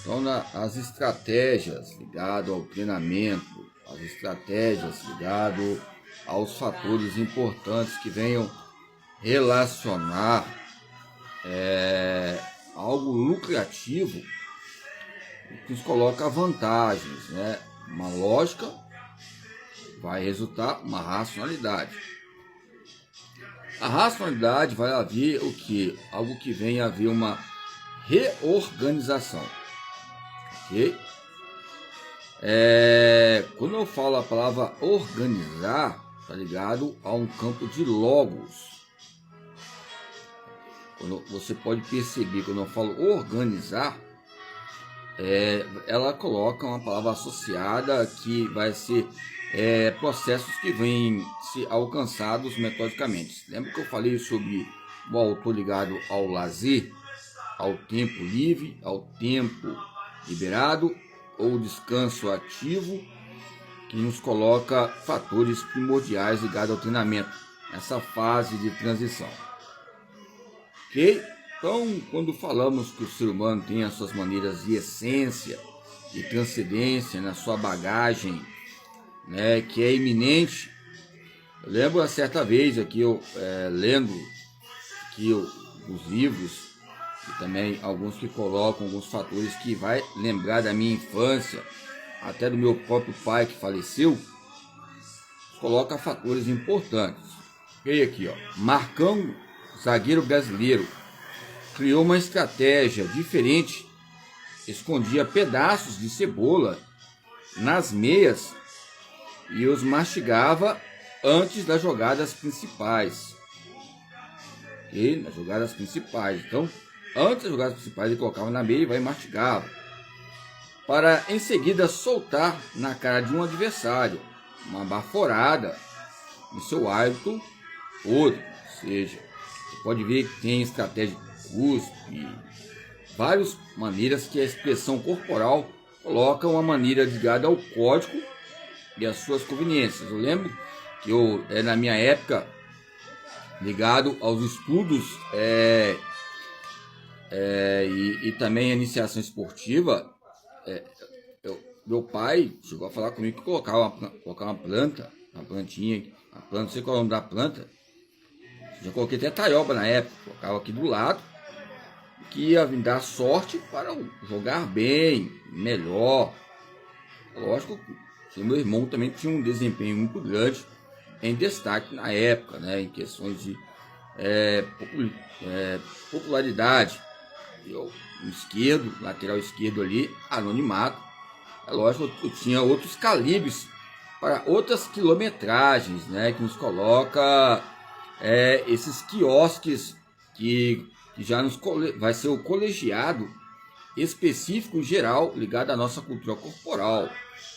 Então, as estratégias ligadas ao treinamento, as estratégias ligadas aos fatores importantes que venham relacionar algo lucrativo, que nos coloca vantagens, né? Uma lógica vai resultar uma racionalidade. A racionalidade vai haver o que? Algo que venha a haver uma reorganização. Ok? Quando eu falo a palavra organizar, está ligado a um campo de logos. Você pode perceber, quando eu falo organizar, ela coloca uma palavra associada que vai ser processos que vêm ser alcançados metodicamente. Lembra que eu falei sobre o autor ligado ao lazer, ao tempo livre, ao tempo liberado ou descanso ativo, que nos coloca fatores primordiais ligados ao treinamento, nessa fase de transição. Ok? Então, quando falamos que o ser humano tem as suas maneiras de essência, de transcendência na sua bagagem, né, que é iminente, eu lembro a certa vez aqui, eu lendo aqui os livros, e também alguns que colocam alguns fatores que vai lembrar da minha infância, até do meu próprio pai que faleceu, coloca fatores importantes. E aqui, ó, Marcão, zagueiro brasileiro, criou uma estratégia diferente, escondia pedaços de cebola nas meias e os mastigava antes das jogadas principais. E nas jogadas principais, então, antes das jogadas principais ele colocava na meia e mastigava, para em seguida soltar na cara de um adversário uma baforada no seu hálito podre. Ou seja, você pode ver que tem estratégia de cuspe, várias maneiras que a expressão corporal coloca uma maneira ligada ao código e às suas conveniências. Eu lembro que na minha época, ligado aos estudos e também a iniciação esportiva, meu pai chegou a falar comigo que colocar uma planta, uma plantinha, não sei qual é o nome da planta, já coloquei até taioba na época, colocava aqui do lado, que ia dar sorte para jogar bem, melhor. Lógico que o meu irmão também tinha um desempenho muito grande em destaque na época, né, em questões de popularidade. Eu, lateral esquerdo ali, anonimato. Lógico, eu tinha outros calibres para outras quilometragens, né, que nos coloca esses quiosques que já vai ser o colegiado específico geral ligado à nossa cultura corporal.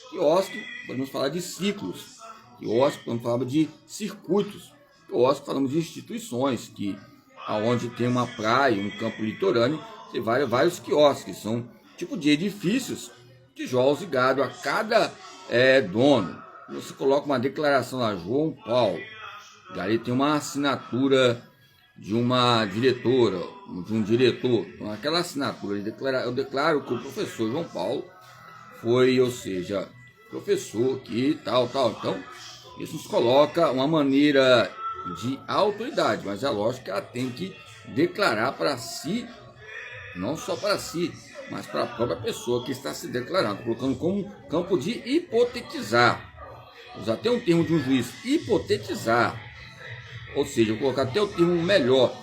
Quiosque, podemos falar de ciclos. Quiosque, podemos falar de circuitos. Quiosque, falamos de instituições, que aonde tem uma praia, um campo litorâneo, tem vários quiosques, são tipo de edifícios, tijolos ligados a cada dono. Você coloca uma declaração lá, João Paulo, e ali tem uma assinatura de uma diretora, de um diretor. Então, aquela assinatura, eu declaro que o professor João Paulo foi, ou seja, professor que tal. Então, isso nos coloca uma maneira de autoridade, mas é lógico que ela tem que declarar para si, não só para si, mas para a própria pessoa que está se declarando, colocando como campo de hipotetizar. Usar até um termo de um juiz, hipotetizar. Ou seja, eu vou colocar até o termo melhor,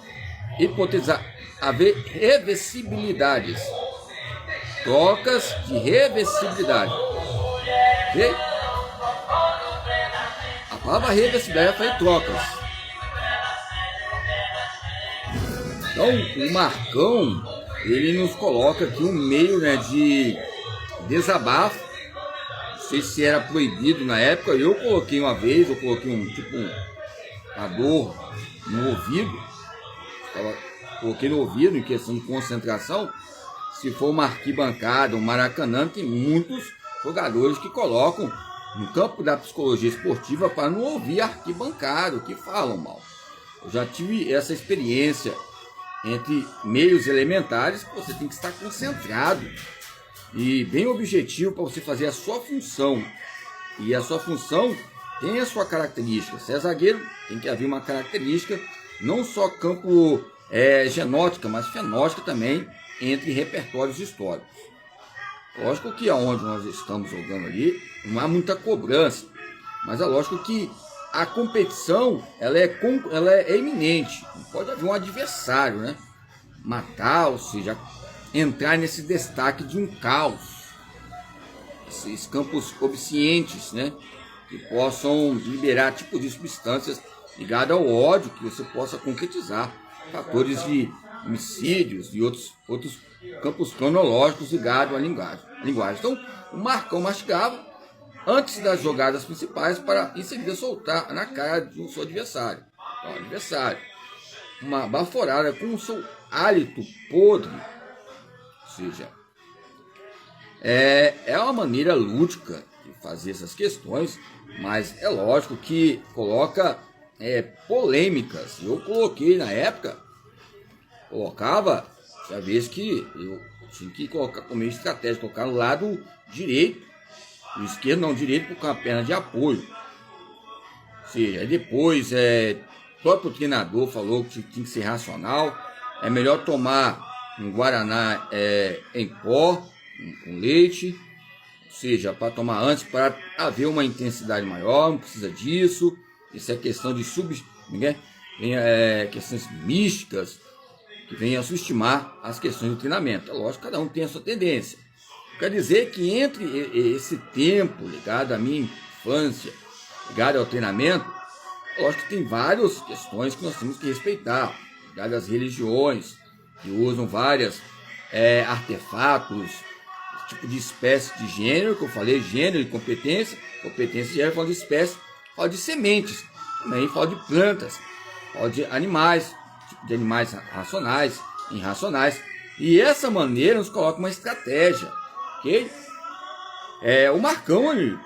hipotetizar, haver reversibilidades, trocas de reversibilidade. Ok? A palavra reversibilidade foi trocas. Então, o Marcão, ele nos coloca aqui um meio, né, de desabafo. Não sei se era proibido na época. Eu coloquei uma vez, uma dor no ouvido. Coloquei no ouvido em questão de concentração. Se for uma arquibancada, um Maracanã, tem muitos jogadores que colocam no campo da psicologia esportiva para não ouvir arquibancada, que falam mal. Eu já tive essa experiência entre meios elementares, que você tem que estar concentrado e bem objetivo para você fazer a sua função. E a sua função tem a sua característica. Se é zagueiro, tem que haver uma característica, não só campo genótica, mas fenótica também, entre repertórios históricos. Lógico que aonde nós estamos jogando ali, não há muita cobrança, mas é lógico que a competição ela é iminente. Não pode haver um adversário, né? Matar, ou seja, entrar nesse destaque de um caos. Esses campos obscientes, né? Que possam liberar tipos de substâncias ligadas ao ódio, que você possa concretizar. Fatores de homicídios e outros campos cronológicos ligados à linguagem. Então, o Marcão mastigava antes das jogadas principais para em seguida soltar na cara do seu adversário. Então, adversário, uma baforada com o seu hálito podre, ou seja, é uma maneira lúdica de fazer essas questões, mas é lógico que coloca polêmicas. Eu coloquei na época, tinha vez que eu tinha que colocar como estratégia, colocar no lado direito, o esquerdo não, direito com a perna de apoio. Ou seja, depois o próprio treinador falou que tinha que ser racional, é melhor tomar um guaraná em pó, com leite, ou seja, para tomar antes, para haver uma intensidade maior, não precisa disso. Isso é questão de questões místicas, que vem a subestimar as questões do treinamento. É lógico, cada um tem a sua tendência. Quer dizer que entre esse tempo ligado à minha infância, ligado ao treinamento, lógico que tem várias questões que nós temos que respeitar, ligadas às religiões, que usam vários artefatos, tipo de espécie de gênero, que eu falei, gênero e competência de gênero, falo de espécie, falo de sementes, também falo de plantas, falo de animais, tipo de animais racionais, irracionais, e essa maneira nos coloca uma estratégia, ok? O Marcão,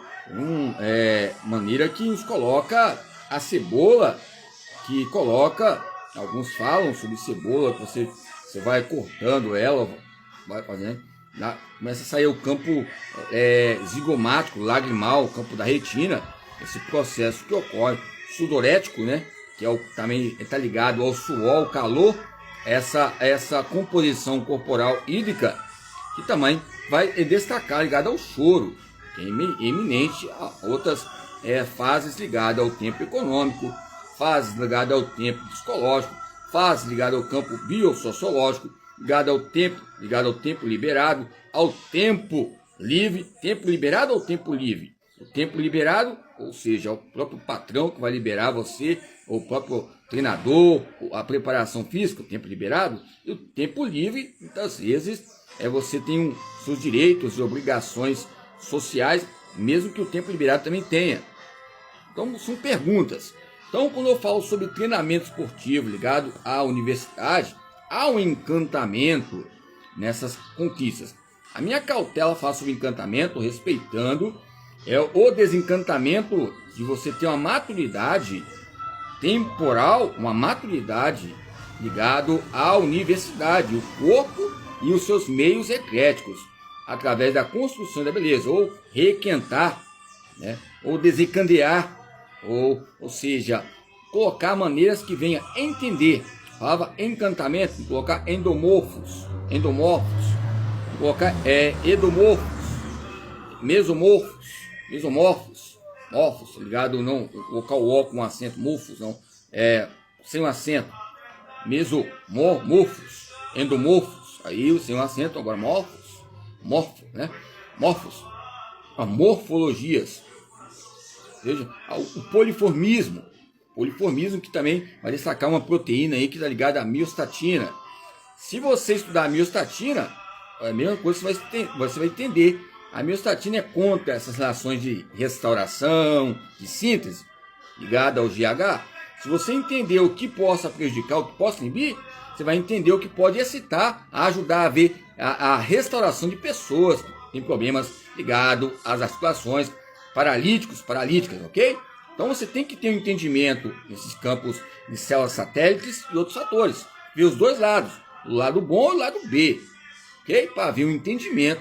maneira que nos coloca a cebola, que coloca, alguns falam sobre cebola, que você vai cortando ela, vai fazendo, começa a sair o campo zigomático, lagrimal, o campo da retina, esse processo que ocorre, sudorético, né? Que também está ligado ao suor, ao calor, essa composição corporal hídrica, que também vai destacar ligado ao choro, que é eminente a outras fases ligadas ao tempo econômico, fases ligadas ao tempo psicológico, fases ligadas ao campo biosociológico, ligado ao tempo liberado, ao tempo livre, tempo liberado ou tempo livre? O tempo liberado, ou seja, o próprio patrão que vai liberar você, ou o próprio treinador, a preparação física, o tempo liberado, e o tempo livre, muitas vezes, você tem seus direitos e obrigações sociais, mesmo que o tempo liberado também tenha. Então, são perguntas. Então, quando eu falo sobre treinamento esportivo ligado à universidade, há um encantamento nessas conquistas. A minha cautela fala sobre encantamento, respeitando o desencantamento de você ter uma maturidade temporal, uma maturidade ligado à universidade, o corpo e os seus meios ecléticos, através da construção da beleza, ou requentar, né, ou desencandear, ou seja, colocar maneiras que venha entender. Falava encantamento, colocar endomorfos, colocar edomorfos, mesomorfos, morfos, ligado, não, colocar o O com acento, morfos, não, sem um acento, mesomorfos, endomorfos, aí sem um acento, agora morfos, né, morfos, morfologias, veja, o poliformismo que também vai destacar uma proteína aí que está ligada à miostatina. Se você estudar a miostatina, é a mesma coisa que você vai entender. A miostatina é contra essas relações de restauração, de síntese, ligada ao GH. Se você entender o que possa prejudicar, o que possa inibir, você vai entender o que pode excitar, ajudar a ver a restauração de pessoas que têm problemas ligados às articulações, paralíticas, ok? Então você tem que ter um entendimento nesses campos de células satélites e outros fatores. Ver os dois lados, o lado bom e o lado B, ok? Para ver um entendimento